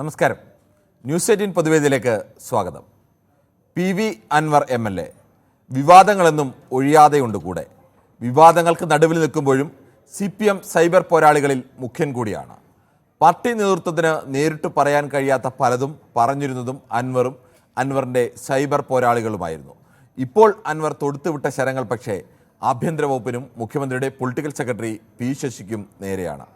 നമസ്കാരം. ന്യൂസ് 18 പൊതുവേദിയിലേക്ക് സ്വാഗതം. PV Anwar MLA വിവാദങ്ങളെന്നും ഒഴിയാതെയുണ്ട് കൂടെ. വിവാദങ്ങൾക്ക് നടുവിൽ നിൽക്കുമ്പോഴും CPM സൈബർ പോരാളികളിൽ മുഖ്യൻ കൂടിയാണ്. പാർട്ടി നേതൃത്വത്തിന് നേരിട്ട് പറയാൻ കഴിയാത്ത പലതും പറഞ്ഞിരുന്നതും അൻവറും അൻവറിൻ്റെ സൈബർ പോരാളികളുമായിരുന്നു. ഇപ്പോൾ അൻവർ തൊടുത്തുവിട്ട ശരങ്ങൾ പക്ഷേ ആഭ്യന്തര വകുപ്പിനും മുഖ്യമന്ത്രിയുടെ പൊളിറ്റിക്കൽ സെക്രട്ടറി P ശശിക്കും നേരെയാണ്.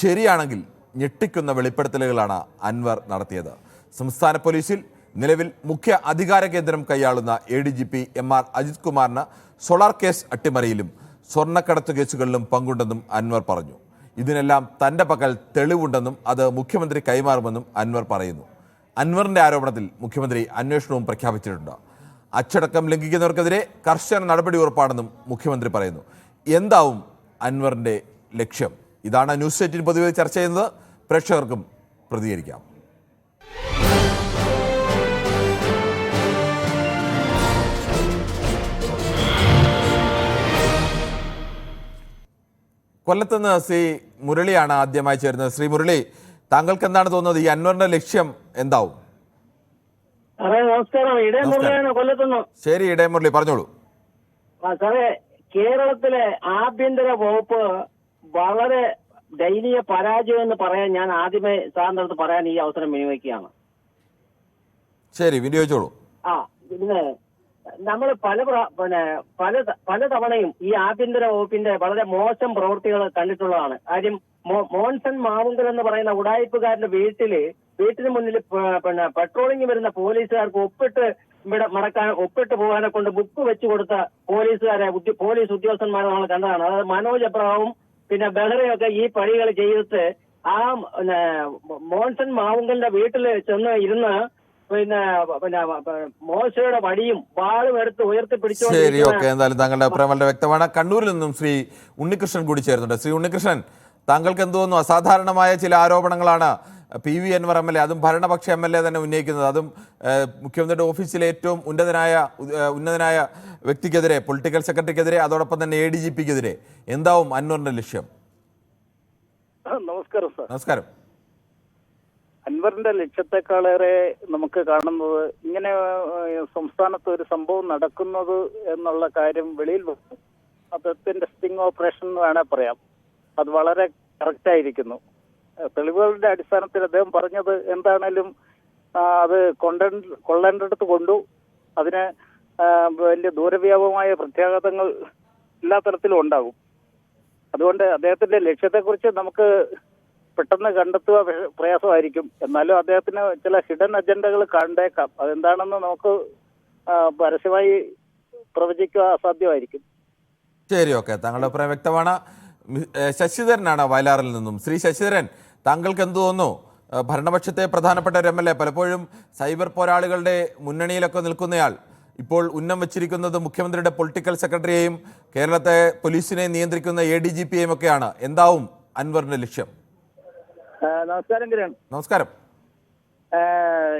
ശരിയാണെങ്കിൽ ഞെട്ടിക്കുന്ന വെളിപ്പെടുത്തലുകളാണ് അൻവർ നടത്തിയത്. സംസ്ഥാന പോലീസിൽ നിലവിൽ മുഖ്യ അധികാര കേന്ദ്രം കൈയാളുന്ന ADGP MR അജിത് കുമാറിന് സോളാർ കേസ് അട്ടിമറിയിലും സ്വർണ്ണക്കടത്ത് കേസുകളിലും പങ്കുണ്ടെന്നും അൻവർ പറഞ്ഞു. ഇതിനെല്ലാം തൻ്റെ പക്കൽ തെളിവുണ്ടെന്നും അത് മുഖ്യമന്ത്രി കൈമാറുമെന്നും അൻവർ പറയുന്നു. അൻവറിൻ്റെ ആരോപണത്തിൽ മുഖ്യമന്ത്രി അന്വേഷണവും പ്രഖ്യാപിച്ചിട്ടുണ്ട്. അച്ചടക്കം ലംഘിക്കുന്നവർക്കെതിരെ കർശന നടപടി ഉറപ്പാണെന്നും മുഖ്യമന്ത്രി പറയുന്നു. എന്താവും അൻവറിൻ്റെ ലക്ഷ്യം? ഇതാണ് ന്യൂസ് 18 പൊതുവെ ചർച്ച ചെയ്യുന്നത്. പ്രേക്ഷകർക്കും പ്രതികരിക്കാം. കൊല്ലത്തുനിന്ന് ശ്രീ മുരളിയാണ് ആദ്യമായി ചേരുന്നത്. ശ്രീ മുരളി, താങ്കൾക്ക് എന്താണ് തോന്നുന്നത്? ഈ അൻവറിന്റെ ലക്ഷ്യം എന്താവും? ശരി, ഇടയ മുരളി പറഞ്ഞോളൂ. സാറേ, കേരളത്തിലെ ആഭ്യന്തര വകുപ്പ് വളരെ ദയനീയ പരാജയം എന്ന് പറയാൻ ഞാൻ ആദ്യമേ സാറിന്റെ അടുത്ത് പറയാൻ ഈ അവസരം വിനിയോഗിക്കുകയാണ്. ശരി, വിനിയോഗിച്ചോളൂ. പിന്നെ നമ്മൾ പല തവണയും ഈ ആഭ്യന്തര വകുപ്പിന്റെ വളരെ മോശം പ്രവൃത്തികൾ കണ്ടിട്ടുള്ളതാണ്. കാര്യം മോൻസൺ മാവുങ്കൽ എന്ന് പറയുന്ന ഉടായിപ്പുകാരന്റെ വീട്ടിന് മുന്നിൽ പെട്രോളിംഗ് വരുന്ന പോലീസുകാർക്ക് ഒപ്പിട്ട് പോകാനെ കൊണ്ട് ബുക്ക് വെച്ചു കൊടുത്ത പോലീസ് ഉദ്യോഗസ്ഥന്മാരെ നമ്മൾ കണ്ടതാണ്. അതായത് മനോജ് എബ്രഹാമും പിന്നെ ബെഹ്റയൊക്കെ ഈ പണികൾ ചെയ്തിട്ട് ആ മോൻസൺ മാവുങ്കലിന്റെ വീട്ടിൽ ചെന്ന് ഇരുന്ന് പിന്നെ മോശയുടെ വടിയും വാളും എടുത്ത് ഉയർത്തിപ്പിടിച്ചു. ശരി, ഓക്കെ. എന്തായാലും താങ്കളുടെ അഭിപ്രായം വളരെ വ്യക്തമാണ്. കണ്ണൂരിൽ നിന്നും ശ്രീ ഉണ്ണികൃഷ്ണൻ കൂടി ചേരുന്നുണ്ട്. ശ്രീ ഉണ്ണികൃഷ്ണൻ, താങ്കൾക്ക് എന്ത് തോന്നുന്നു? അസാധാരണമായ ചില ആരോപണങ്ങളാണ് PV അൻവർ MLA, അതും ഭരണപക്ഷ MLA തന്നെ ഉന്നയിക്കുന്നത്. അതും മുഖ്യമന്ത്രിയുടെ ഓഫീസിലെ ഏറ്റവും ഉന്നതനായ വ്യക്തിക്കെതിരെ, പൊളിറ്റിക്കൽ സെക്രട്ടറിക്കെതിരെ, അതോടൊപ്പം തന്നെ ADGPക്കെതിരെ. എന്താവും അൻവറിന്റെ ലക്ഷ്യം? നമസ്കാരം സാർ. നമസ്കാരം. അൻവറിന്റെ ലക്ഷ്യത്തെക്കാളേറെ നമുക്ക് കാണുന്നത് ഇങ്ങനെ സംസ്ഥാനത്ത് ഒരു സംഭവം നടക്കുന്നത് എന്നുള്ള കാര്യം വെളിയിൽ വന്നു. അദ്ദേഹത്തിന്റെ സ്റ്റിംഗ് ഓപ്പറേഷൻ എന്ന് വേണേൽ പറയാം. അത് വളരെ കറക്റ്റായിരിക്കുന്നു. തെളിവുകളുടെ അടിസ്ഥാനത്തിൽ അദ്ദേഹം പറഞ്ഞത് എന്താണേലും അത് കൊള്ളേണ്ടടുത്ത് കൊണ്ടു. അതിന് വലിയ ദൂരവ്യാപകമായ പ്രത്യാഘാതങ്ങൾ എല്ലാ തരത്തിലും ഉണ്ടാകും. അതുകൊണ്ട് അദ്ദേഹത്തിന്റെ ലക്ഷ്യത്തെക്കുറിച്ച് നമുക്ക് പെട്ടെന്ന് കണ്ടെത്തുക പ്രയാസമായിരിക്കും. എന്നാലും അദ്ദേഹത്തിന് ചില ഹിഡൻ അജണ്ടകൾ കണ്ടേക്കാം. അതെന്താണെന്ന് നമുക്ക് പരസ്യമായി പ്രവചിക്കുക അസാധ്യമായിരിക്കും. ശരി, ഓക്കെ. താങ്കളുടെ അഭിപ്രായം വ്യക്തമാണ്. ശശിധരനാണ് വയലാറിൽ നിന്നും. ശ്രീ ശശിധരൻ, താങ്കൾക്ക് എന്ത് തോന്നുന്നു? ഭരണപക്ഷത്തെ പ്രധാനപ്പെട്ട ഒരു MLA, പലപ്പോഴും സൈബർ പോരാളികളുടെ മുന്നണിയിലൊക്കെ നിൽക്കുന്നയാൾ, ഇപ്പോൾ ഉന്നം വെച്ചിരിക്കുന്നത് മുഖ്യമന്ത്രിയുടെ പൊളിറ്റിക്കൽ സെക്രട്ടറിയെയും കേരളത്തെ പോലീസിനെ നിയന്ത്രിക്കുന്ന ADGPയെയും ഒക്കെയാണ്. എന്താവും അൻവറിന്റെ ലക്ഷ്യം? നമസ്കാരം കിരൺ. നമസ്കാരം.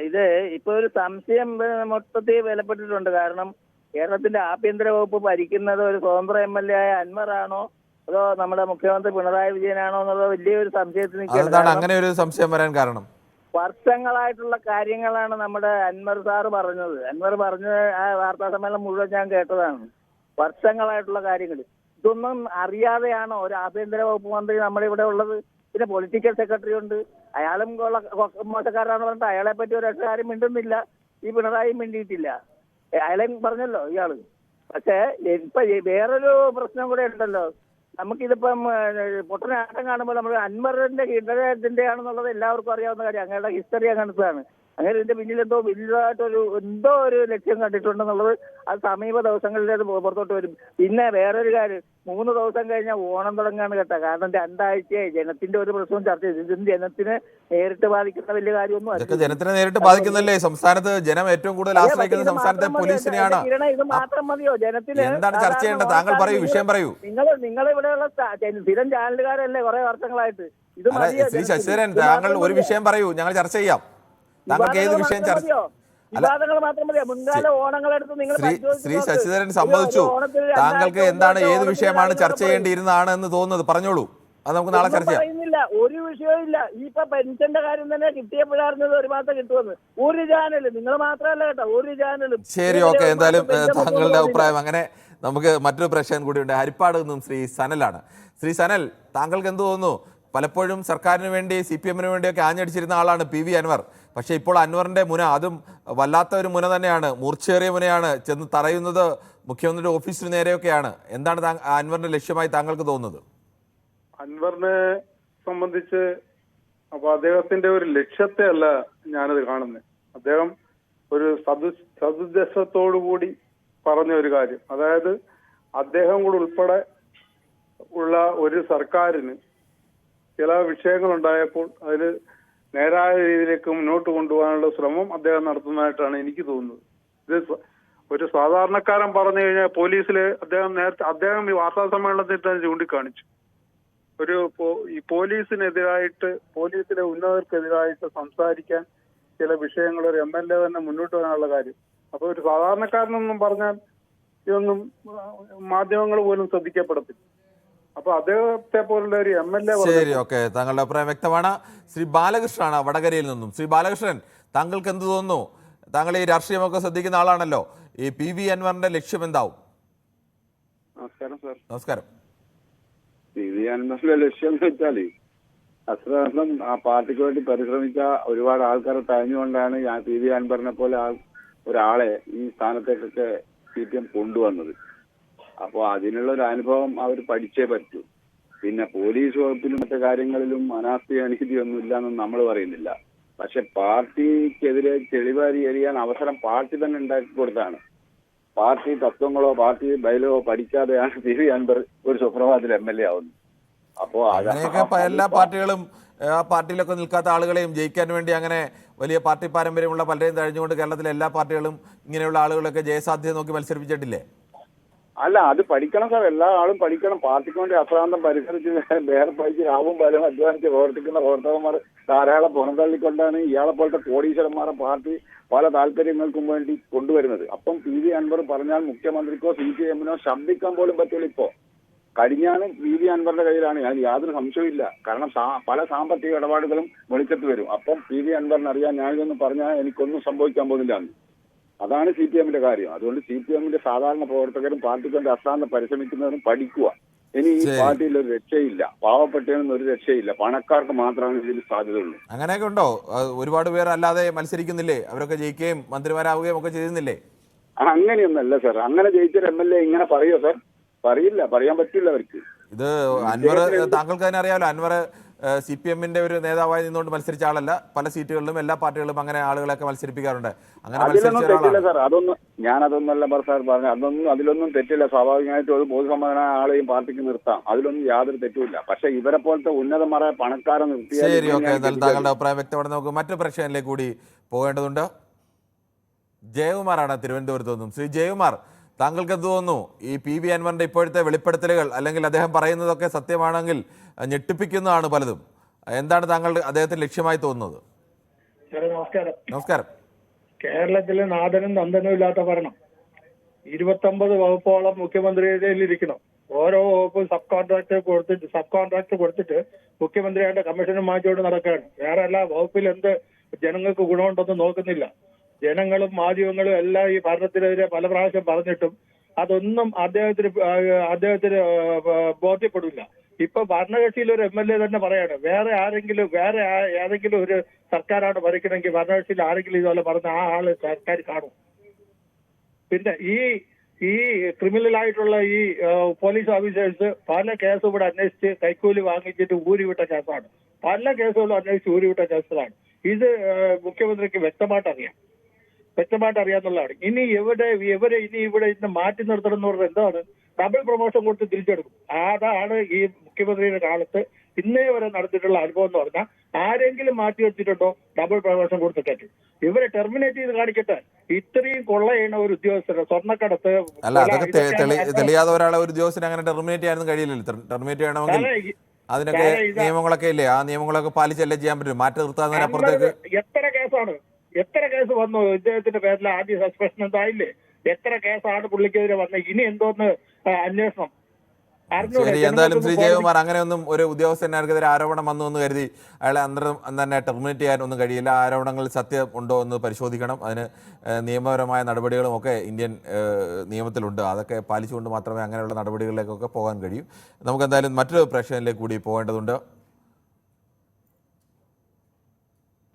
ഇത് ഇപ്പൊ ഒരു സംശയം മൊത്തത്തിൽ വിലപ്പെട്ടിട്ടുണ്ട്. കാരണം കേരളത്തിന്റെ ആഭ്യന്തര വകുപ്പ് ഭരിക്കുന്നത് ഒരു സ്വതന്ത്ര MLA ആയ അൻവറാണോ അതോ നമ്മുടെ മുഖ്യമന്ത്രി പിണറായി വിജയനാണോ എന്നുള്ള വലിയൊരു സംശയത്തിന്. അങ്ങനെ ഒരു സംശയം വരാൻ കാരണം വർഷങ്ങളായിട്ടുള്ള കാര്യങ്ങളാണ് നമ്മുടെ അൻവർ സാറ് പറഞ്ഞത്. അൻവർ പറഞ്ഞ ആ വാർത്താ സമ്മേളനം മുഴുവൻ ഞാൻ കേട്ടതാണ്. വർഷങ്ങളായിട്ടുള്ള കാര്യങ്ങൾ ഇതൊന്നും അറിയാതെയാണോ ഒരു ആഭ്യന്തര വകുപ്പ് മന്ത്രി നമ്മുടെ ഇവിടെ ഉള്ളത്? പിന്നെ പൊളിറ്റിക്കൽ സെക്രട്ടറി ഉണ്ട്, അയാളും മോശക്കാരാണെന്ന് പറഞ്ഞിട്ട് അയാളെ പറ്റി ഒരു കാര്യം മിണ്ടുന്നില്ല. ഈ പിണറായി മിണ്ടിയിട്ടില്ല, അയാളെയും പറഞ്ഞല്ലോ ഇയാള്. പക്ഷെ ഇപ്പൊ വേറൊരു പ്രശ്നം കൂടെ ഉണ്ടല്ലോ. നമുക്കിതിപ്പം പൊട്ടനാട്ടം കാണുമ്പോൾ നമ്മൾ അൻവറിന്റെ ഹിഡന്റെ ആണെന്നുള്ളത് എല്ലാവർക്കും അറിയാവുന്ന കാര്യം. അങ്ങയുടെ ഹിസ്റ്ററി അങ്ങനത്താണ്. അങ്ങനെ ഇതിന്റെ പിന്നിൽ എന്തോ ഒരു ലക്ഷ്യം കണ്ടിട്ടുണ്ടെന്നുള്ളത് അത് സമീപ ദിവസങ്ങളിൽ അത് പുറത്തോട്ട് വരും. പിന്നെ വേറൊരു കാര്യം, 3 ദിവസം കഴിഞ്ഞാൽ ഓണം തുടങ്ങാണ് കേട്ടോ. കാരണം 2 ആഴ്ചയായി ജനത്തിന്റെ ഒരു പ്രശ്നവും ചർച്ച ചെയ്തു. ഇതിന് ജനത്തിനെ നേരിട്ട് ബാധിക്കുന്ന വലിയ കാര്യമൊന്നും അല്ല. ജനത്തിനെ നേരിട്ട് ബാധിക്കുന്നല്ലേ? സംസ്ഥാനത്ത് ജനം ഏറ്റവും കൂടുതൽ ആശ്രയിക്കുന്ന സംസ്ഥാനത്തെ പോലീസിനെയാണ്. ഇത് മാത്രം മതിയോ ജനത്തിന്? എന്താണ് ചർച്ച ചെയ്യേണ്ടത്? താങ്കൾ പറയൂ, വിഷയം പറയൂ. നിങ്ങളിവിടെയുള്ള സ്ഥിരം ചാനലുകാരല്ലേ കുറെ വർഷങ്ങളായിട്ട്. ഇത് ശ്രീ ശശിധരൻ, താങ്കൾ ഒരു വിഷയം പറയൂ, ഞങ്ങൾ ചർച്ച ചെയ്യാം. താങ്കൾക്ക് ഏത് വിഷയം ചർച്ച? ശ്രീ ശശിധരൻ സമ്മതിച്ചു. താങ്കൾക്ക് എന്താണ്, ഏത് വിഷയമാണ് ചർച്ച ചെയ്യേണ്ടിയിരുന്നതാണ് എന്ന് തോന്നുന്നത്? പറഞ്ഞോളൂ, അത് നമുക്ക് നാളെ ചർച്ച ചെയ്യാം. വിഷയവും ഇല്ല. ഇപ്പൊ പെൻഷന്റെ കാര്യം തന്നെ കിട്ടിയപ്പോഴായിരുന്നത് ഒരു മാസം കിട്ടുമെന്ന്. ഒരു ചാനലും, നിങ്ങൾ മാത്രമല്ല കേട്ടോ, ഒരു ചാനലും. ശരി, ഓക്കെ. എന്തായാലും താങ്കളുടെ അഭിപ്രായം അങ്ങനെ. നമുക്ക് മറ്റൊരു പ്രശ്നം കൂടിയുണ്ട്. ഹരിപ്പാട് നിന്നും ശ്രീ സനലാണ്. ശ്രീ സനൽ, താങ്കൾക്ക് എന്ത് തോന്നുന്നു? പലപ്പോഴും സർക്കാരിന് വേണ്ടി CPM വേണ്ടിയൊക്കെ ആഞ്ഞടിച്ചിരുന്ന ആളാണ് PV അൻവർ. പക്ഷേ ഇപ്പോൾ അൻവറിന്റെ മുന, അതും വല്ലാത്ത ഒരു മുന തന്നെയാണ്, മൂർച്ചയേറിയ മുനയാണ്. ചെന്ന് തറയുന്നത് മുഖ്യമന്ത്രിയുടെ ഓഫീസിന് നേരെയൊക്കെയാണ്. എന്താണ് അൻവറിന്റെ ലക്ഷ്യമായി താങ്കൾക്ക് തോന്നുന്നത്? അൻവറിനെ സംബന്ധിച്ച് അപ്പൊ അദ്ദേഹത്തിന്റെ ഒരു ലക്ഷ്യത്തെ അല്ല ഞാനത് കാണുന്നത്. അദ്ദേഹം ഒരു സതുദ്ദേശത്തോടുകൂടി പറഞ്ഞ ഒരു കാര്യം, അതായത് അദ്ദേഹം കൂടെ ഉൾപ്പെടെ ഉള്ള ഒരു സർക്കാരിന് ചില വിഷയങ്ങൾ ഉണ്ടായപ്പോൾ അതിൽ നേരായ രീതിയിലേക്ക് മുന്നോട്ട് കൊണ്ടുപോകാനുള്ള ശ്രമം അദ്ദേഹം നടത്തുന്നതായിട്ടാണ് എനിക്ക് തോന്നുന്നത്. ഇത് ഒരു സാധാരണക്കാരൻ പറഞ്ഞു കഴിഞ്ഞാൽ പോലീസില് അദ്ദേഹം ഈ വാർത്താ സമ്മേളനത്തിൽ തന്നെ ചൂണ്ടിക്കാണിച്ചു, ഈ പോലീസിലെ ഉന്നതർക്കെതിരായിട്ട് സംസാരിക്കാൻ ചില വിഷയങ്ങൾ ഒരു MLA തന്നെ മുന്നോട്ട് വരാനുള്ള കാര്യം. അപ്പൊ ഒരു സാധാരണക്കാരനൊന്നും പറഞ്ഞാൽ ഇതൊന്നും മാധ്യമങ്ങൾ പോലും ശ്രദ്ധിക്കപ്പെടത്തില്ല. അപ്പൊ അദ്ദേഹത്തെ പോലുള്ള ഒരു MLA. ശരി, ഓക്കെ. താങ്കളുടെ അഭിപ്രായം വ്യക്തമാണ്. ശ്രീ ബാലകൃഷ്ണനാണ് വടകരയിൽ നിന്നും. ശ്രീ ബാലകൃഷ്ണൻ, താങ്കൾക്ക് എന്ത് തോന്നുന്നു? താങ്കൾ ഈ രാഷ്ട്രീയമൊക്കെ ശ്രദ്ധിക്കുന്ന ആളാണല്ലോ. ഈ PV അൻവറിന്റെ ലക്ഷ്യം എന്താവും? നമസ്കാരം സാർ. നമസ്കാരം. PV അൻവറിന്റെ ലക്ഷ്യം എന്ന് വെച്ചാല് അശ്രദ്ധം ആ പാർട്ടിക്ക് വേണ്ടി പരിശ്രമിച്ച ഒരുപാട് ആൾക്കാരെ തഴഞ്ഞുകൊണ്ടാണ് PV അൻവറിനെ പോലെ ഒരാളെ ഈ സ്ഥാനത്തേക്കൊക്കെ CPM കൊണ്ടുവന്നത്. അപ്പോൾ അതിനുള്ള ഒരു അനുഭവം അവർ പഠിച്ചേ പറ്റൂ. പിന്നെ പോലീസ് വകുപ്പിലും മറ്റു കാര്യങ്ങളിലും അനാസ്ഥ അനീതിയൊന്നും ഇല്ലാന്നും നമ്മൾ പറയുന്നില്ല. പക്ഷെ പാർട്ടിക്കെതിരെ ചെളിവാരി എറിയാൻ അവസരം പാർട്ടി തന്നെ ഉണ്ടാക്കി കൊടുത്താണ്. പാർട്ടി തത്വങ്ങളോ പാർട്ടി ബൈലോ പഠിക്കാതെയാണ് PV അൻവർ ഒരു സുപ്രഭാതത്തിൽ MLA ആവുന്നത്. അപ്പോ അങ്ങനെയൊക്കെ എല്ലാ പാർട്ടികളും ആ പാർട്ടിയിലൊക്കെ നിൽക്കാത്ത ആളുകളെയും ജയിക്കാൻ വേണ്ടി അങ്ങനെ വലിയ പാർട്ടി പാരമ്പര്യമുള്ള പലരെയും തഴഞ്ഞുകൊണ്ട് കേരളത്തിലെ എല്ലാ പാർട്ടികളും ഇങ്ങനെയുള്ള ആളുകളൊക്കെ ജയസാധ്യത നോക്കി മത്സരിപ്പിച്ചിട്ടില്ലേ? അല്ല, അത് പഠിക്കണം സാർ. എല്ലാ ആളും പഠിക്കണം. പാർട്ടിക്ക് വേണ്ടി അശ്രാന്തം പരിസരിച്ച് വേറെ പഠിച്ച് രാവും പലരും അധ്വാനിച്ച് പ്രവർത്തിക്കുന്ന പ്രവർത്തകന്മാർ ധാരാളം പുറന്തള്ളിക്കൊണ്ടാണ് ഇയാളെ പോലത്തെ കോടീശ്വരന്മാരെ പാർട്ടി പല താല്പര്യങ്ങൾക്കും വേണ്ടി കൊണ്ടുവരുന്നത്. അപ്പം PV അൻവർ പറഞ്ഞാൽ മുഖ്യമന്ത്രിക്കോ CPM-നോ ശബ്ദിക്കാൻ പോലും പറ്റില്ല. ഇപ്പോ കഴിഞ്ഞാണ് PV അൻവറിന്റെ കയ്യിലാണ്, അതിൽ യാതൊരു സംശയമില്ല. കാരണം പല സാമ്പത്തിക ഇടപാടുകളും വെളിച്ചത്ത് വരും. അപ്പം PV അൻവറിന് അറിയാൻ ഞാനിതൊന്നും പറഞ്ഞാൽ എനിക്കൊന്നും സംഭവിക്കാൻ പോകുന്നില്ല. അതാണ് CPM-ന്റെ കാര്യം. അതുകൊണ്ട് CPM-ന്റെ സാധാരണ പ്രവർത്തകരും പാർട്ടിക്ക് വേണ്ടി അശ്രാന്തം പരിശ്രമിക്കുന്നവരും പഠിക്കുക. ഇനി ഈ പാർട്ടിയിൽ ഒരു രക്ഷയില്ല, പാവപ്പെട്ടവനൊന്നും ഒരു രക്ഷയില്ല, പണക്കാർക്ക് മാത്രമാണ് ഇതിൽ സാധ്യതയുള്ളൂ. അങ്ങനെയൊക്കെ ഉണ്ടോ? ഒരുപാട് പേർ അല്ലാതെ മത്സരിക്കുന്നില്ലേ? അവരൊക്കെ ജയിക്കുകയും മന്ത്രിമാരാവുകയും ഒക്കെ ചെയ്യുന്നില്ലേ? അങ്ങനെയൊന്നല്ല സാർ. അങ്ങനെ ജയിച്ചൊരു MLA ഇങ്ങനെ പറയുമോ സാർ? പറയില്ല, പറയാൻ പറ്റില്ല അവർക്ക്. ഇത് അൻവർ, താങ്കൾക്ക് തന്നെ അറിയാമല്ലോ, അൻവർ CPM-ന്റെ ഒരു നേതാവായി നിന്നുകൊണ്ട് മത്സരിച്ച ആളല്ല. പല സീറ്റുകളിലും എല്ലാ പാർട്ടികളിലും അങ്ങനെ ആളുകളൊക്കെ മത്സരിപ്പിക്കാറുണ്ട്. അങ്ങനെ അതിലൊന്നും തെറ്റില്ല സാർ. ഞാനതൊന്നല്ല സാർ പറഞ്ഞു. അതിലൊന്നും തെറ്റില്ല. സ്വാഭാവികമായിട്ടും ഒരു പൊതുസമ്മേളന ആളെയും പാർട്ടിക്ക് നിർത്താം. അതിലൊന്നും യാതൊരു തെറ്റുമില്ല. പക്ഷെ ഇവരെ പോലത്തെ ഉന്നതന്മാരായ പണക്കാരെ നിർത്തിയാൽ. ശരി, ഓക്കെ. താങ്കളുടെ അഭിപ്രായം വ്യക്തമാണ്. നമുക്ക് മറ്റു പ്രശ്നങ്ങളിലേക്ക് കൂടി പോകേണ്ടതുണ്ട്. ജയകുമാറാണ് തിരുവനന്തപുരത്ത് നിന്നും. ശ്രീ ജയകുമാർ, താങ്കൾക്ക് എന്ത് തോന്നുന്നു? ഈ PV അൻവറിന്റെ ഇപ്പോഴത്തെ വെളിപ്പെടുത്തലുകൾ, അല്ലെങ്കിൽ അദ്ദേഹം പറയുന്നതൊക്കെ സത്യമാണെങ്കിൽ ഞെട്ടിപ്പിക്കുന്നതാണ് പലതും. എന്താണ് താങ്കൾ അദ്ദേഹത്തിന് ലക്ഷ്യമായി തോന്നുന്നത്? നമസ്കാരം. നമസ്കാരം. കേരളത്തിലെ നാഥനും നന്ദനും ഇല്ലാത്ത ഭരണം. 29 വകുപ്പോളം മുഖ്യമന്ത്രിയുടെ ഇരിക്കണം. ഓരോ വകുപ്പും സബ് കോൺട്രാക്ട് കൊടുത്തിട്ട് മുഖ്യമന്ത്രിയുടെ കമ്മീഷനും മാറ്റിയോട് നടക്കുകയാണ്. വേറെ എല്ലാ വകുപ്പിൽ എന്ത് ജനങ്ങൾക്ക് ഗുണമുണ്ടെന്ന് നോക്കുന്നില്ല. ജനങ്ങളും മാധ്യമങ്ങളും എല്ലാം ഈ ഭരണത്തിനെതിരെ പല പ്രാവശ്യം പറഞ്ഞിട്ടും അതൊന്നും അദ്ദേഹത്തിന് ബോധ്യപ്പെടില്ല. ഇപ്പൊ ഭരണകക്ഷിയിൽ ഒരു MLA തന്നെ പറയാണ്, വേറെ ഏതെങ്കിലും ഒരു സർക്കാരാണ് ഭരിക്കണമെങ്കിൽ ഭരണകക്ഷിയിൽ ആരെങ്കിലും ഇതുപോലെ പറഞ്ഞ ആ ആള് സർക്കാർ കാണും. പിന്നെ ഈ ക്രിമിനൽ ആയിട്ടുള്ള ഈ പോലീസ് ഓഫീസേഴ്സ് പല കേസും ഇവിടെ അന്വേഷിച്ച് കൈക്കൂലി വാങ്ങിച്ചിട്ട് ഊരിവിട്ട കേസാണ്. പല കേസുകളും അന്വേഷിച്ച് ഊരിവിട്ട കേസുകളാണ്. ഇത് മുഖ്യമന്ത്രിക്ക് വ്യക്തമായിട്ട് അറിയാന്നുള്ളതാണ്. ഇനി ഇവിടെ മാറ്റി നിർത്തണം എന്ന് പറഞ്ഞാൽ എന്താണ്? ഡബിൾ പ്രൊമോഷൻ കൊടുത്ത് തിരിച്ചെടുക്കും. അതാണ് ഈ മുഖ്യമന്ത്രിയുടെ കാലത്ത് ഇന്നേ വരെ നടത്തിയിട്ടുള്ള അനുഭവം എന്ന് പറഞ്ഞാൽ. ആരെങ്കിലും മാറ്റി വെച്ചിട്ടുണ്ടോ? ഡബിൾ പ്രൊമോഷൻ കൊടുത്തിട്ട് ഇവരെ ടെർമിനേറ്റ് ചെയ്ത് കാണിക്കട്ടെ. ഇത്രയും കൊള്ള ചെയ്യുന്ന ഒരു ഉദ്യോഗസ്ഥരെ സ്വർണ്ണക്കടത്ത് തെളിയാതെ ഒരാളെ ഒരു ഉദ്യോഗസ്ഥനെ അങ്ങനെ ടെർമിനേറ്റ് ചെയ്യാനൊന്നും കഴിയില്ലല്ലോ. ടെർമിനേറ്റ് ചെയ്യണമെങ്കിൽ അതിനൊക്കെ നിയമങ്ങളൊക്കെ ഇല്ലേ? ആ നിയമങ്ങളൊക്കെ പാലിച്ചല്ലേ ചെയ്യാൻ പറ്റും. മാറ്റി നിർത്താതിനപ്പുറത്തേക്ക് എത്ര കേസ് വന്നു ഇദ്ദേഹത്തിന്റെ പേരിൽ? ആദ്യ സസ്പെൻഷൻ എന്തായില്ലേ? എത്ര കേസാണ് പുള്ളിക്കെതിരെ വന്നത്? ഇനി എന്തോന്ന് അന്വേഷണം? ശരി, എന്തായാലും ശ്രീ ജയകുമാർ, അങ്ങനെയൊന്നും ഒരു ഉദ്യോഗസ്ഥന്മാർക്കെതിരെ ആരോപണം വന്നു എന്ന് കരുതി അയാളെ അന്തരം തന്നെ ടെർമിനേറ്റ് ചെയ്യാനൊന്നും കഴിയില്ല. ആരോപണങ്ങളിൽ സത്യം ഉണ്ടോ എന്ന് പരിശോധിക്കണം. അതിന് നിയമപരമായ നടപടികളും ഒക്കെ ഇന്ത്യൻ നിയമത്തിലുണ്ട്. അതൊക്കെ പാലിച്ചുകൊണ്ട് മാത്രമേ അങ്ങനെയുള്ള നടപടികളിലേക്കൊക്കെ പോകാൻ കഴിയൂ. നമുക്ക് എന്തായാലും മറ്റൊരു പ്രേക്ഷകനിലേക്ക് കൂടി പോകേണ്ടതുണ്ട്.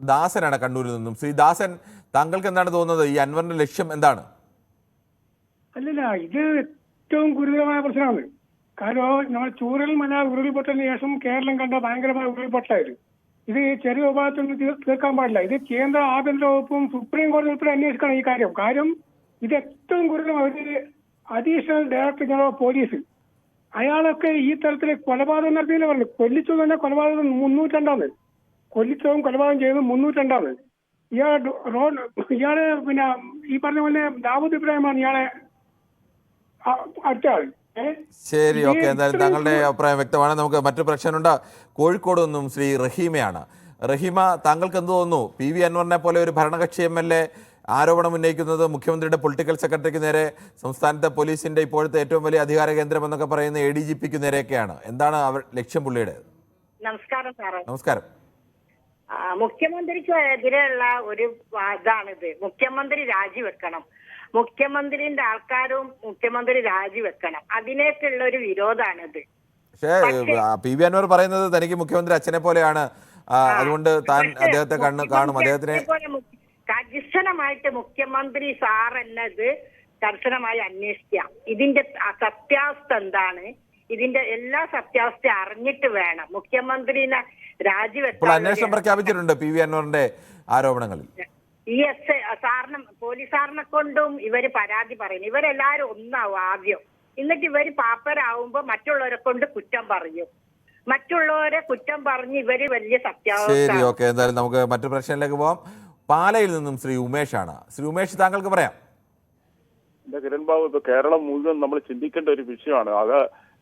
ദാസനാണ് കണ്ണൂരിൽ നിന്നും. ശ്രീ ദാസൻ, താങ്കൾക്ക് എന്താണ് തോന്നുന്നത്? ഈ അൻവറിന്റെ ലക്ഷ്യം എന്താണ്? അല്ലല്ല, ഇത് ഏറ്റവും ഗുരുതരമായ പ്രശ്നമാണ്. കാരണം നമ്മൾ ചൂരൽമല ഉരുൾപൊട്ടലിന് ശേഷം കേരളം കണ്ട ഭയങ്കരമായ ഉരുൾപൊട്ടലായിരുന്നു. ഇത് ചെറിയ വിഭാഗത്തിൽ തീർക്കാൻ പാടില്ല. ഇത് കേന്ദ്ര ആഭ്യന്തര വകുപ്പും സുപ്രീം കോടതി ഉൾപ്പെടെ അന്വേഷിക്കണം ഈ കാര്യം. ഇത് ഏറ്റവും ഗുരുതരമായ ഒരു additional director general of police, അയാളൊക്കെ ഈ തരത്തിൽ കൊലപാതകം നടത്തിയെന്ന് പറഞ്ഞു. കൊല്ലിച്ചു തന്നെ കൊലപാതകം 302 കൊല്ലിച്ചവും കൊലപാതകം ചെയ്തത് 302. ഇയാള് പിന്നെ ഈ പറഞ്ഞ പോലെ ദാവൂദ് ഇബ്രാഹിമാണ് ഇയാളെ അടുത്ത ആൾ. ശരി, ഓക്കെ. എന്തായാലും താങ്കളുടെ അഭിപ്രായം വ്യക്തമാണ്. നമുക്ക് മറ്റു പ്രശ്നമുണ്ട്. കോഴിക്കോട് നിന്നും ശ്രീ റഹീമയാണ്. റഹീമ, താങ്കൾക്ക് എന്ത് തോന്നുന്നു? PV അൻവറിനെ പോലെ ഒരു ഭരണകക്ഷി MLA ആരോപണം ഉന്നയിക്കുന്നത് മുഖ്യമന്ത്രിയുടെ പൊളിറ്റിക്കൽ സെക്രട്ടറിക്ക് നേരെ, സംസ്ഥാനത്തെ പോലീസിന്റെ ഇപ്പോഴത്തെ ഏറ്റവും വലിയ അധികാര കേന്ദ്രം എന്നൊക്കെ പറയുന്ന ADGPക്ക് നേരെയൊക്കെയാണ്. എന്താണ് അവർ ലക്ഷ്യം പുള്ളിയുടെ? നമസ്കാരം സാറേ. നമസ്കാരം. മുഖ്യമന്ത്രിക്ക് എതിരെയുള്ള ഒരു ഇതാണിത്. മുഖ്യമന്ത്രി രാജിവെക്കണം. മുഖ്യമന്ത്രിന്റെ ആൾക്കാരും മുഖ്യമന്ത്രി രാജിവെക്കണം. അതിനേക്കുള്ള ഒരു വിരോധാണിത്. പക്ഷേ PV അൻവർ പറയുന്നത് തനിക്ക് മുഖ്യമന്ത്രി അച്ഛനെ പോലെയാണ്, അതുകൊണ്ട് താൻ അദ്ദേഹത്തെ കാണും, അദ്ദേഹത്തിനെ കർശനമായിട്ട് മുഖ്യമന്ത്രി സാർ എന്നത് കർശനമായി അന്വേഷിക്കാം. ഇതിന്റെ സത്യാവസ്ഥ എന്താണ്, ഇതിന്റെ എല്ലാ സത്യാവസ്ഥ അറിഞ്ഞിട്ട് വേണം മുഖ്യമന്ത്രിനെ രാജിവെക്കാൻ. അന്വേഷണം പ്രഖ്യാപിച്ചിട്ടുണ്ട് PV അൻവറിന്റെ ആരോപണങ്ങളിൽ. സാറിന് പോലീസ് സാറിനെ കൊണ്ടും ഇവര് പരാതി പറയുന്നു. ഇവരെല്ലാരും ഒന്നാവും ആദ്യം, എന്നിട്ട് ഇവര് പാപ്പരാവുമ്പോ മറ്റുള്ളവരെ കൊണ്ട് കുറ്റം പറയും. മറ്റുള്ളവരെ കുറ്റം പറഞ്ഞ് ഇവര് വലിയ സത്യാവസ്ഥ. ശരി, ഓക്കെ. എന്തായാലും നമുക്ക് മറ്റു പ്രശ്നത്തിലേക്ക് പോവാം. പാലയിൽ നിന്നും ശ്രീ ഉമേഷാണ്. ശ്രീ ഉമേഷ്, താങ്കൾക്ക് പറയാം. എന്റെ കിരൺ ബാബു, ഇപ്പൊ കേരളം മുഴുവൻ നമ്മൾ ചിന്തിക്കേണ്ട ഒരു വിഷയമാണ്. അത്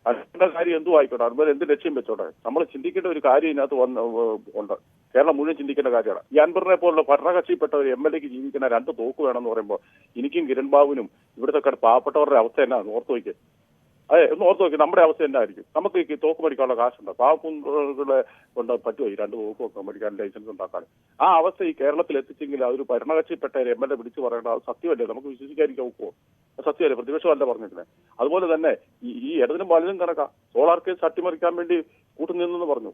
അതിന്റെ കാര്യം എന്തും ആയിക്കോട്ടെ, അതുപോലെ എന്ത് ലക്ഷ്യം വെച്ചോട്ടെ, നമ്മൾ ചിന്തിക്കേണ്ട ഒരു കാര്യം ഇതിനകത്ത് ഉണ്ട്. കേരളം മുഴുവൻ ചിന്തിക്കേണ്ട കാര്യമാണ്. ഈ അൻവറിനെ പോലുള്ള ഭരണകക്ഷിപ്പെട്ട ഒരു MLAക്ക് ജീവിക്കുന്ന 2 തോക്ക് വേണമെന്ന് പറയുമ്പോൾ എനിക്കും കിരൺ ബാബുവിനും ഇവിടുത്തെ പാവപ്പെട്ടവരുടെ അവസ്ഥ എന്നാണ് ഓർത്ത് വയ്ക്കുക. ഒന്ന് ഓർത്ത് നോക്കി, നമ്മുടെ അവസ്ഥ എന്നായിരിക്കും? നമുക്ക് ഈ തോക്ക് മേടിക്കാനുള്ള കാശുണ്ട്, പാവങ്ങളെ കൊണ്ട് പറ്റുമോ ഈ 2 തോക്കൊക്കെ മേടിക്കാൻ, ലൈസൻസ് ഉണ്ടാക്കാൻ? ആ അവസ്ഥ ഈ കേരളത്തിൽ എത്തിച്ചെങ്കിൽ അതൊരു ഭരണകക്ഷിപ്പെട്ട ഒരു MLA വിളിച്ചു പറയേണ്ട അത് സത്യമല്ലേ? നമുക്ക് വിശ്വസിക്കാതിരിക്കാൻ ഒക്കുമോ? സത്യമല്ലേ? പ്രതിപക്ഷമല്ല പറഞ്ഞിട്ടില്ലേ? അതുപോലെ തന്നെ ഈ ഇടതിനും വലുതും കണക്കാ. സോളാർ കേസ് അട്ടിമറിക്കാൻ വേണ്ടി കൂട്ടുനിന്നെന്ന് പറഞ്ഞു.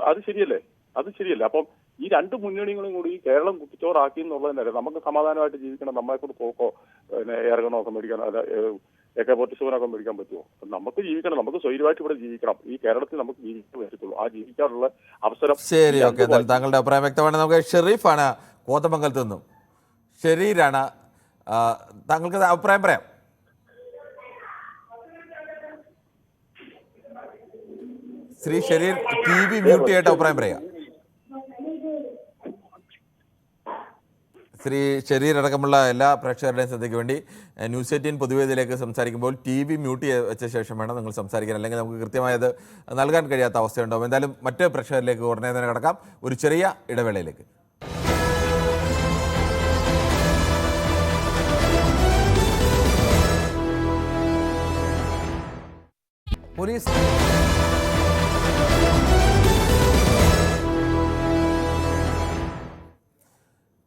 അത് ശരിയല്ലേ? അത് ശരിയല്ല. അപ്പം ഈ 2 മുന്നണികളും കൂടി ഈ കേരളം കുട്ടിച്ചോറാക്കി എന്നുള്ളതല്ലേ? നമുക്ക് സമാധാനമായിട്ട് ജീവിക്കണം. നമ്മളെ കൊണ്ട് തോക്കോ പിന്നെ എയർഗണോ ഒക്കെ മേടിക്കാൻ, AK-47 മേടിക്കാൻ പറ്റുമോ? നമുക്ക് ജീവിക്കണം, നമുക്ക് സ്വൈര്യമായിട്ട് ഇവിടെ ജീവിക്കണം. ഈ കേരളത്തിൽ നമുക്ക് ജീവിക്കാൻ പറ്റത്തുള്ളൂ. ആ ജീവിക്കാനുള്ള അവസരം. ശരി, ഓക്കെ. എന്തായാലും താങ്കളുടെ അഭിപ്രായം വ്യക്തമാണ്. നമുക്ക് ഷെരീഫാണ് കോതമംഗലത്ത് നിന്നും. ഷെരീരാണ്, താങ്കൾക്ക് അഭിപ്രായം പറയാം. ശ്രീ ഷെരീർ, TV മ്യൂട്ട് ചെയ്തിട്ട് അഭിപ്രായം പറയാം. ശ്രീ ഷെരീർ അടക്കമുള്ള എല്ലാ പ്രേക്ഷകരുടെയും ശ്രദ്ധയ്ക്ക് വേണ്ടി ന്യൂസ് 18 പൊതുവേദിയിലേക്ക് സംസാരിക്കുമ്പോൾ TV മ്യൂട്ട് വെച്ച ശേഷം വേണം നിങ്ങൾ സംസാരിക്കാൻ, അല്ലെങ്കിൽ നമുക്ക് കൃത്യമായത് നൽകാൻ കഴിയാത്ത അവസ്ഥയുണ്ടാവും. എന്തായാലും മറ്റ് പ്രേക്ഷകരിലേക്ക് ഉടനെ തന്നെ കടക്കാം, ഒരു ചെറിയ ഇടവേളയിലേക്ക്. പോലീസ്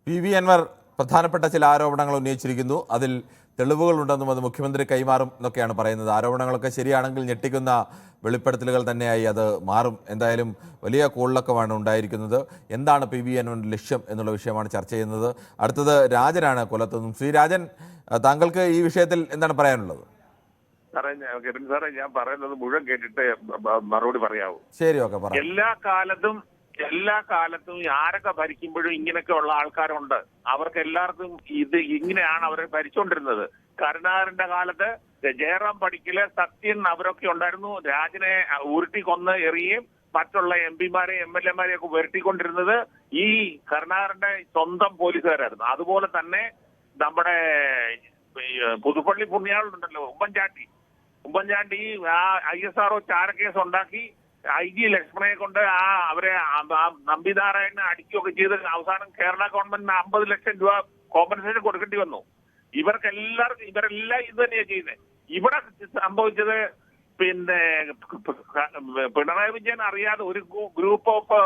PV അൻവർ പ്രധാനപ്പെട്ട ചില ആരോപണങ്ങൾ ഉന്നയിച്ചിരിക്കുന്നു. അതിൽ തെളിവുകളുണ്ടെന്നും അത് മുഖ്യമന്ത്രി കൈമാറും എന്നൊക്കെയാണ് പറയുന്നത്. ആരോപണങ്ങളൊക്കെ ശരിയാണെങ്കിൽ ഞെട്ടിക്കുന്ന വെളിപ്പെടുത്തലുകൾ തന്നെയായി അത് മാറും. എന്തായാലും വലിയ കോളിളക്കമാണ് ഉണ്ടായിരിക്കുന്നത്. എന്താണ് PV അൻവറിൻ്റെ ലക്ഷ്യം എന്നുള്ള വിഷയമാണ് ചർച്ച ചെയ്യുന്നത്. അടുത്തത് രാജനാണ് കൊല്ലത്തുനിന്നും. ശ്രീ രാജൻ, താങ്കൾക്ക് ഈ വിഷയത്തിൽ എന്താണ് പറയാനുള്ളത്? സാറേ, ഞാൻ പറയുന്നത് മുഴുവൻ കേട്ടിട്ട് മറുപടി പറയാവൂ? ശരി, ഓക്കെ, പറയാം. എല്ലാ കാലത്തും ആരൊക്കെ ഭരിക്കുമ്പോഴും ഇങ്ങനെയൊക്കെ ഉള്ള ആൾക്കാരുണ്ട്. അവർക്ക് എല്ലാവർക്കും ഇത് ഇങ്ങനെയാണ് അവരെ ഭരിച്ചുകൊണ്ടിരുന്നത്. കരുണാകരന്റെ കാലത്ത് ജയറാം പടിക്കല്, സത്യൻ അവരൊക്കെ ഉണ്ടായിരുന്നു. രാജനെ ഉരുട്ടി കൊന്ന് എറിയുകയും മറ്റുള്ള MP-മാരെ MLA-മാരെ ഒക്കെ വരുത്തിക്കൊണ്ടിരുന്നത് ഈ കരുണാകരന്റെ സ്വന്തം പോലീസുകാരായിരുന്നു. അതുപോലെ തന്നെ നമ്മുടെ പുതുപ്പള്ളി പുണ്യാളുണ്ടല്ലോ, ഉമ്മൻചാണ്ടി ആ ISRO ചാരക്കേസ് ഉണ്ടാക്കി IG ലക്ഷ്മണയെ കൊണ്ട് അവരെ നമ്പിനാരായണനെ അടിക്കുകയൊക്കെ ചെയ്ത് അവസാനം കേരള ഗവൺമെന്റിന് 50 ലക്ഷം രൂപ കോമ്പൻസേഷൻ കൊടുക്കേണ്ടി വന്നു. ഇവരെല്ലാം ഇത് തന്നെയാണ് ചെയ്യുന്നത്. ഇവിടെ സംഭവിച്ചത് പിന്നെ പിണറായി വിജയൻ അറിയാതെ ഒരു ഗ്രൂപ്പ് ഓഫ്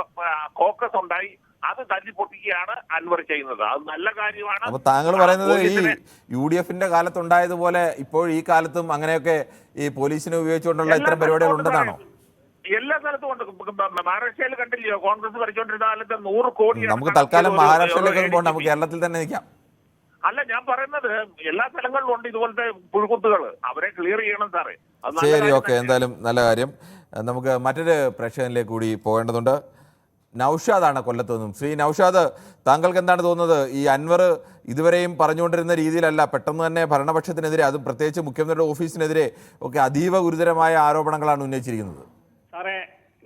കോക്കസ് ഉണ്ടായി, അത് തല്ലിപ്പൊട്ടിക്കുകയാണ് അൻവർ ചെയ്യുന്നത്. അത് നല്ല കാര്യമാണ്. അപ്പൊ താങ്കൾ പറയുന്നത് ഈ UDF-ന്റെ കാലത്തുണ്ടായതുപോലെ ഇപ്പോൾ ഈ കാലത്തും അങ്ങനെയൊക്കെ ഈ പോലീസിനെ ഉപയോഗിച്ചുകൊണ്ടുള്ള ഇത്തരം പരിപാടികൾ ഉണ്ടെന്നാണോ? എല്ലാ സ്ഥലത്തും ഉണ്ട്. മഹാരാഷ്ട്രയിൽ കണ്ടില്ലയോ, കോൺഗ്രസ് ഭരിച്ചുകൊണ്ടിരുന്ന കാലത്ത് 100 കോടി. നമുക്ക് തൽക്കാലം മഹാരാഷ്ട്രയിലേക്ക് പോകണം, നമുക്ക് കേരളത്തിൽ തന്നെ നിൽക്കാം. അല്ല, ഞാൻ പറയുന്നത് എല്ലാ സ്ഥലങ്ങളിലും ഉണ്ട് ഇതുപോലത്തെ പുഴുക്കുത്തുകൾ. അവരെ ക്ലിയർ ചെയ്യണം സാറേ. ശരി, ഓക്കെ, എന്തായാലും നല്ല കാര്യം. നമുക്ക് മറ്റൊരു പ്രേക്ഷകനിലേക്ക് കൂടി പോകേണ്ടതുണ്ട്. നൗഷാദാണ് കൊല്ലത്ത് നിന്നും. ശ്രീ നൗഷാദ്, താങ്കൾക്ക് എന്താണ് തോന്നുന്നത്? ഈ അൻവർ ഇതുവരെയും പറഞ്ഞുകൊണ്ടിരുന്ന രീതിയിലല്ല, പെട്ടെന്ന് തന്നെ ഭരണപക്ഷത്തിനെതിരെ, അതും പ്രത്യേകിച്ച് മുഖ്യമന്ത്രിയുടെ ഓഫീസിനെതിരെ ഒക്കെ അതീവ ഗുരുതരമായ ആരോപണങ്ങളാണ് ഉന്നയിച്ചിരിക്കുന്നത്. സാറേ,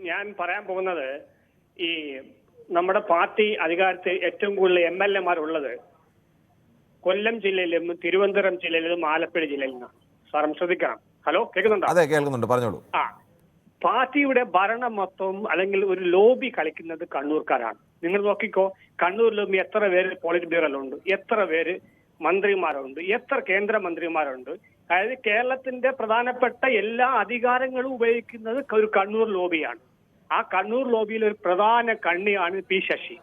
ഞാൻ പറയാൻ പോകുന്നത്, ഈ നമ്മുടെ പാർട്ടി അധികാരത്തിൽ ഏറ്റവും കൂടുതൽ MLA-മാരുള്ളത് കൊല്ലം ജില്ലയിലും തിരുവനന്തപുരം ജില്ലയിലും ആലപ്പുഴ ജില്ലയിലും. സാറും ശ്രദ്ധിക്കണം. ഹലോ, കേൾക്കുന്നുണ്ടോ? അതെ, കേൾക്കുന്നുണ്ട്, പറഞ്ഞോളൂ. പാർട്ടിയുടെ ഭരണം മൊത്തം അല്ലെങ്കിൽ ഒരു ലോബി കളിക്കുന്നത് കണ്ണൂർക്കാരാണ്. നിങ്ങൾ നോക്കിക്കോ, കണ്ണൂരിലും എത്ര പേര് പോളിറ്റ് ബ്യൂറോയിലുണ്ട്, എത്ര പേര് മന്ത്രിമാരുണ്ട്, എത്ര കേന്ദ്രമന്ത്രിമാരുണ്ട്. അതായത് കേരളത്തിന്റെ പ്രധാനപ്പെട്ട എല്ലാ അധികാരങ്ങളും ഉപയോഗിക്കുന്നത് ഒരു കണ്ണൂർ ലോബിയാണ്. ആ കണ്ണൂർ ലോബിയിൽ ഒരു പ്രധാന കണ്ണിയാണ് P. ശശി.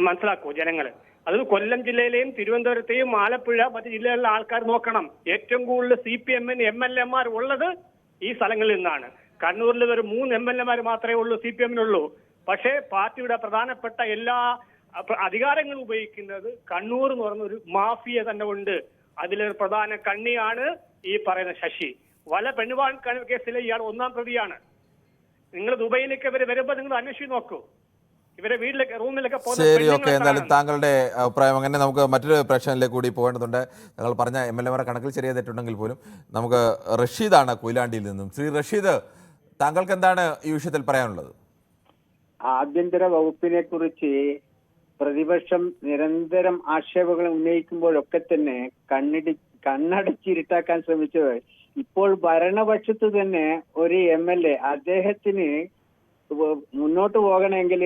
മനസ്സിലാക്കൂ ജനങ്ങള്. അത് കൊല്ലം ജില്ലയിലെയും തിരുവനന്തപുരത്തെയും ആലപ്പുഴ മറ്റു ജില്ലകളിലെ ആൾക്കാർ നോക്കണം. ഏറ്റവും കൂടുതൽ CPM-ന് MLA-മാർ ഉള്ളത് ഈ സ്ഥലങ്ങളിൽ നിന്നാണ്. കണ്ണൂരിൽ ഒരു 3 MLA-മാർ മാത്രമേ ഉള്ളൂ CPM-നുള്ളൂ. പക്ഷേ പാർട്ടിയുടെ പ്രധാനപ്പെട്ട എല്ലാ അധികാരങ്ങളും ഉപയോഗിക്കുന്നത് കണ്ണൂർ എന്ന് പറഞ്ഞ ഒരു മാഫിയ തന്നെ ഉണ്ട്. അതിലൊരു പ്രധാന കണ്ണിയാണ് ഈ പറയുന്ന ശശി. വല പെണ്ണുവാൻ കേസിലെ ഇയാൾ 1ാം പ്രതിയാണ്. നിങ്ങൾ ദുബൈയിലേക്ക് ഇവര് വരുമ്പോ നിങ്ങൾ അന്വേഷിച്ച് നോക്കൂ. ഇവരെ വീട്ടിലേക്ക് റൂമിലൊക്കെ. ശരി, ഓക്കെ, എന്തായാലും താങ്കളുടെ അഭിപ്രായം അങ്ങനെ. നമുക്ക് മറ്റൊരു പ്രശ്നത്തിലേക്ക് കൂടി പോകേണ്ടതുണ്ട്. ഞങ്ങൾ പറഞ്ഞ MLA-മാരെ കണക്കിൽ ചെറിയ തെറ്റുണ്ടെങ്കിൽ പോലും. നമുക്ക് റഷീദാണ് കൊയിലാണ്ടിയിൽ നിന്നും. ശ്രീ റഷീദ്, താങ്കൾക്ക് എന്താണ് ഈ വിഷയത്തിൽ പറയാനുള്ളത്? ആഭ്യന്തര വകുപ്പിനെ കുറിച്ച് പ്രതിപക്ഷം നിരന്തരം ആക്ഷേപങ്ങൾ ഉന്നയിക്കുമ്പോഴൊക്കെ തന്നെ കണ്ണടച്ചിരുട്ടാക്കാൻ ശ്രമിച്ചത് ഇപ്പോൾ ഭരണപക്ഷത്ത് തന്നെ ഒരു MLA അദ്ദേഹത്തിന് മുന്നോട്ട് പോകണമെങ്കിൽ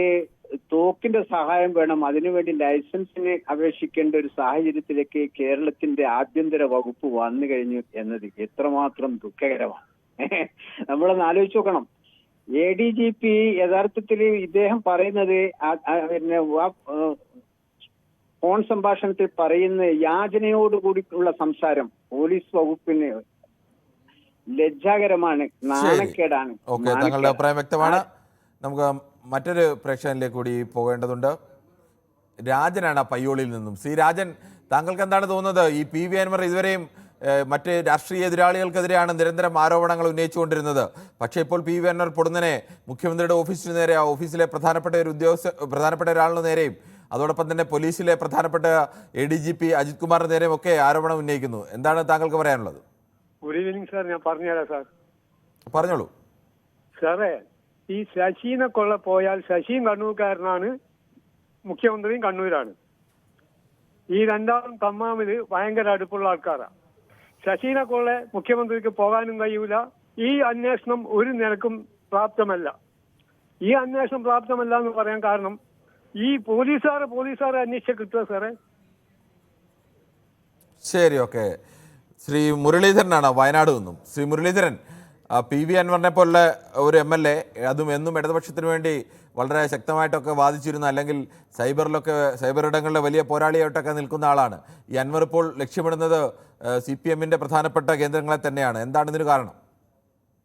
തോക്കിന്റെ സഹായം വേണം, അതിനുവേണ്ടി ലൈസൻസിന് അപേക്ഷിക്കേണ്ട ഒരു സാഹചര്യത്തിലേക്ക് കേരളത്തിന്റെ ആഭ്യന്തര വകുപ്പ് വന്നു കഴിഞ്ഞു എന്നത് എത്രമാത്രം ദുഃഖകരമാണ്. നമ്മളൊന്ന് ആലോചിച്ച് നോക്കണം. ADGP യഥാർത്ഥത്തിൽ ഇദ്ദേഹം പറയുന്നത് പിന്നെ ഫോൺ സംഭാഷണത്തിൽ പറയുന്ന യാചനയോടുകൂടിയുള്ള സംസാരം പോലീസ് വകുപ്പിന് ലജ്ജാകരമാണ്, നാണക്കേടാണ്. ഓക്കെ, താങ്കളുടെ അഭിപ്രായം വ്യക്തമാണ്. നമുക്ക് മറ്റൊരു പ്രേക്ഷകനിലേക്ക് കൂടി പോകേണ്ടതുണ്ട്. രാജനാണ് പയ്യോളിയിൽ നിന്നും. ശ്രീ രാജൻ, താങ്കൾക്ക് എന്താണ് തോന്നുന്നത്? ഈ PV അൻവർ ഇതുവരെയും മറ്റ് രാഷ്ട്രീയ എതിരാളികൾക്കെതിരെയാണ് നിരന്തരം ആരോപണങ്ങൾ ഉന്നയിച്ചുകൊണ്ടിരുന്നത്. പക്ഷേ ഇപ്പോൾ PV അൻവർ പൊടുന്നനെ മുഖ്യമന്ത്രിയുടെ ഓഫീസിന് നേരെ, ആ ഓഫീസിലെ പ്രധാനപ്പെട്ട ഒരാളിന് നേരെയും അതോടൊപ്പം തന്നെ പോലീസിലെ പ്രധാനപ്പെട്ട ADGP അജിത് കുമാറിന് നേരെയും ഒക്കെ ആരോപണം ഉന്നയിക്കുന്നു. എന്താണ് താങ്കൾക്ക് പറയാനുള്ളത്? Good evening sir. ഞാൻ പറഞ്ഞുതരാം സാർ. പറഞ്ഞോളൂ സാറേ. ഈ ശശീനെ കൊള്ള പോയാൽ ശശിയും കണ്ണൂർക്കാരനാണ്, മുഖ്യമന്ത്രിയും കണ്ണൂരാണ്. ഈ രണ്ടാളും തമ്മിൽ ഭയങ്കര അടുപ്പുള്ള ആൾക്കാരാണ്. ശശീനെ കൊള്ള മുഖ്യമന്ത്രിക്ക് പോകാനും കഴിയൂല. ഈ അന്വേഷണം ഒരു നിലക്കും പ്രാപ്തമല്ല. ഈ അന്വേഷണം പ്രാപ്തമല്ല എന്ന് പറയാൻ കാരണം ഈ പോലീസുകാരെ അന്വേഷിച്ച കിട്ടുക സാറേ. ശരി, ഓക്കെ. ശ്രീ മുരളീധരനാണ് വയനാട് നിന്നും. ശ്രീ മുരളീധരൻ, PV അൻവറിനെ പോലുള്ള ഒരു MLA, അതും എന്നും ഇടതുപക്ഷത്തിന് വേണ്ടി വളരെ ശക്തമായിട്ടൊക്കെ വാദിച്ചിരുന്ന, അല്ലെങ്കിൽ സൈബർ ഇടങ്ങളിലെ വലിയ പോരാളിയായിട്ടൊക്കെ നിൽക്കുന്ന ആളാണ്. ഈ അൻവർ ഇപ്പോൾ ലക്ഷ്യമിടുന്നത് CPM-ന്റെ പ്രധാനപ്പെട്ട കേന്ദ്രങ്ങളെ തന്നെയാണ്. എന്താണ് ഇതിന് കാരണം?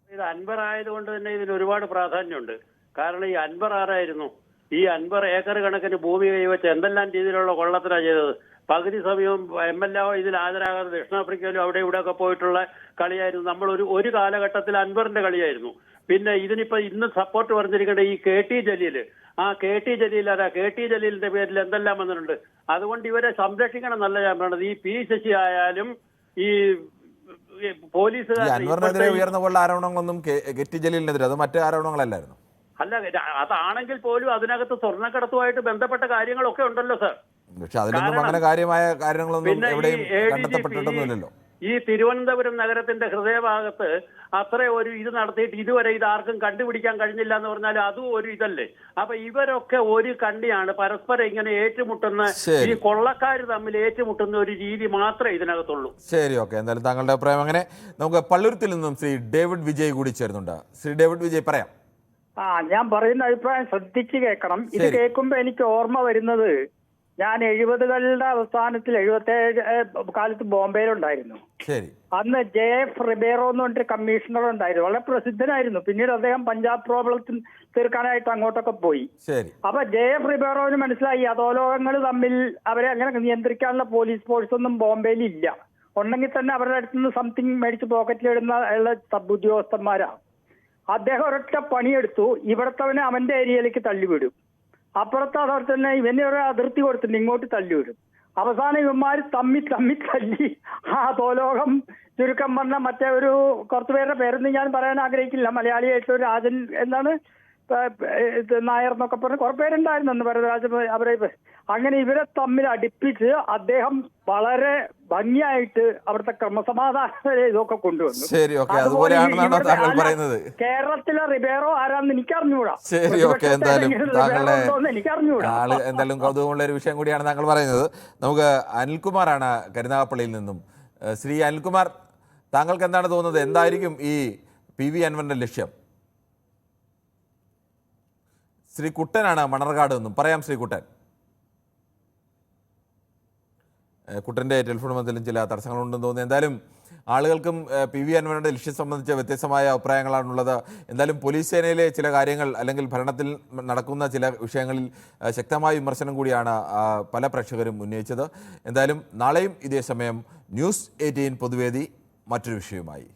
ഇത് അൻവർ ആയതുകൊണ്ട് തന്നെ ഇതിന് ഒരുപാട് പ്രാധാന്യമുണ്ട്. കാരണം ഈ അൻവർ ആരായിരുന്നു? ഈ അൻവർ ഏക്കർ കണക്കിന് ഭൂമി കൈവച്ച് എന്തെല്ലാം രീതിയിലുള്ള കൊള്ളത്തിലാണ് ചെയ്തത്. പകുതി സമയവും MLA ഇതിൽ ഹാജരാകാതെ ദക്ഷിണാഫ്രിക്കയിലും അവിടെ ഇവിടെ ഒക്കെ പോയിട്ടുള്ള കളിയായിരുന്നു. നമ്മൾ ഒരു കാലഘട്ടത്തിൽ അൻവറിന്റെ കളിയായിരുന്നു. പിന്നെ ഇന്ന് സപ്പോർട്ട് പറഞ്ഞിരിക്കേണ്ട ഈ KT ജലീൽ, KT ജലീലിന്റെ പേരിൽ എന്തെല്ലാം വന്നിട്ടുണ്ട്. അതുകൊണ്ട് ഇവരെ സംരക്ഷിക്കണം നല്ല ഞാൻ പറയണത്. ഈ P. ശശി ആയാലും ഈ അൻവറിനെതിരെ ഉയർന്ന പോലുള്ള ആരോപണങ്ങളൊന്നും KT ജലീലിനെതിരെ, അത് മറ്റു ആരോപണങ്ങളല്ലായിരുന്നു. അല്ല, അതാണെങ്കിൽ പോലും അതിനകത്ത് സ്വർണ്ണക്കടത്തുമായിട്ട് ബന്ധപ്പെട്ട കാര്യങ്ങളൊക്കെ ഉണ്ടല്ലോ സാർ. പക്ഷെ അതിലൊന്നും അങ്ങനെ കാര്യമായ കാര്യങ്ങളൊന്നും എവിടെയും കണ്ടെത്തപ്പെട്ടിട്ടൊന്നുമില്ലല്ലോ. ഈ തിരുവനന്തപുരം നഗരത്തിന്റെ ഹൃദയഭാഗത്ത് അത്ര ഒരു ഇത് നടത്തിയിട്ട് ഇതുവരെ ഇത് ആർക്കും കണ്ടുപിടിക്കാൻ കഴിഞ്ഞില്ല എന്ന് പറഞ്ഞാൽ അതും ഒരു ഇതല്ലേ? അപ്പൊ ഇവരൊക്കെ ഒരു കണ്ണിയാണ്, പരസ്പരം ഇങ്ങനെ ഏറ്റുമുട്ടുന്ന, ഈ കൊള്ളക്കാർ തമ്മിൽ ഏറ്റുമുട്ടുന്ന ഒരു രീതി മാത്രമേ ഇതിനകത്തുള്ളൂ. ശരി, ഓക്കെ. എന്തായാലും താങ്കളുടെ അഭിപ്രായം. അങ്ങനെ നമുക്ക് പള്ളുരുത്തിൽ നിന്നും ശ്രീ ഡേവിഡ് വിജയ് കൂടി ചേരുന്നുണ്ട്. ശ്രീ ഡേവിഡ് വിജയ്, പറയാം. ഞാൻ പറയുന്ന അഭിപ്രായം ശ്രദ്ധിച്ച് കേൾക്കണം. ഇത് കേൾക്കുമ്പോ എനിക്ക് ഓർമ്മ വരുന്നത്, ഞാൻ 70കളുടെ അവസാനത്തിൽ 77 കാലത്ത് ബോംബെയിലുണ്ടായിരുന്നു. ശരി. അന്ന് JF റിബേറോ എന്ന് പറഞ്ഞിട്ട് കമ്മീഷണർ ഉണ്ടായിരുന്നു, വളരെ പ്രസിദ്ധനായിരുന്നു. പിന്നീട് അദ്ദേഹം പഞ്ചാബ് പ്രോബ്ലം തീർക്കാനായിട്ട് അങ്ങോട്ടൊക്കെ പോയി. ശരി. അപ്പൊ JF റിബേറോന് മനസ്സിലായി അധോലോകങ്ങൾ തമ്മിൽ അവരെ അങ്ങനെ നിയന്ത്രിക്കാനുള്ള പോലീസ് ഫോഴ്സ് ഒന്നും ബോംബെയിൽ ഇല്ല. ഉണ്ടെങ്കിൽ തന്നെ അവരുടെ അടുത്ത് നിന്ന് സംതിങ് മേടിച്ച് പോക്കറ്റിലിടുന്ന സബ് ഉദ്യോഗസ്ഥന്മാരാണ്. അദ്ദേഹം ഒരൊറ്റ പണിയെടുത്തു, ഇവിടത്തവനെ അവന്റെ ഏരിയയിലേക്ക് തള്ളിവിടും, അപ്പുറത്തെ അതോടെ തന്നെ ഇവനെ ഒരു അതിർത്തി കൊടുത്തിട്ട് ഇങ്ങോട്ട് തള്ളിവിടും. അവസാനം ഇവന്മാർ തല്ലി ആ അധോലോകം, ചുരുക്കം പറഞ്ഞ മറ്റേ ഒരു കുറച്ചുപേരുടെ പേരൊന്നും ഞാൻ പറയാൻ ആഗ്രഹിക്കില്ല, മലയാളിയായിട്ടുള്ള രാജൻ എന്താണ് നായർ എന്നൊക്കെ പറഞ്ഞ് കുറെ പേരുണ്ടായിരുന്നു അന്ന് ഭരതരാജ. അവരെ അങ്ങനെ ഇവരെ തമ്മിൽ അടുപ്പിച്ച് അദ്ദേഹം വളരെ ഭംഗിയായിട്ട് അവിടുത്തെ ക്രമസമാധാന ഇതൊക്കെ കൊണ്ടുവന്നു. കേരളത്തിലെ റിബേറോ ആരാന്ന് എനിക്കറിഞ്ഞൂടാ. ശരി, ഓക്കെ. എന്തായാലും എന്തായാലും കൗതുകമുള്ള ഒരു വിഷയം കൂടിയാണ് താങ്കൾ പറയുന്നത്. നമുക്ക് അനിൽകുമാറാണ് കരുനാഗപ്പള്ളിയിൽ നിന്നും. ശ്രീ അനിൽകുമാർ, താങ്കൾക്ക് എന്താണ് തോന്നുന്നത്? എന്തായിരിക്കും ഈ PV അൻവറിന്റെ ലക്ഷ്യം? ശ്രീ കുട്ടനാണ് മണർകാട് നിന്നും. പറയാം ശ്രീ കുട്ടൻ. കുട്ടൻ്റെ ടെലിഫോൺ ബന്ധത്തിലും ചില തടസ്സങ്ങളുണ്ടെന്ന് തോന്നുന്നു. എന്തായാലും ആളുകൾക്കും PV അൻവറിൻ്റെ ലക്ഷ്യം സംബന്ധിച്ച വ്യത്യസ്തമായ അഭിപ്രായങ്ങളാണുള്ളത്. എന്തായാലും പോലീസ് സേനയിലെ ചില കാര്യങ്ങൾ അല്ലെങ്കിൽ ഭരണത്തിൽ നടക്കുന്ന ചില വിഷയങ്ങളിൽ ശക്തമായ വിമർശനം കൂടിയാണ് പല പ്രേക്ഷകരും ഉന്നയിച്ചത്. എന്തായാലും നാളെയും ഇതേ സമയം News 18 പൊതുവേദി മറ്റൊരു വിഷയവുമായി.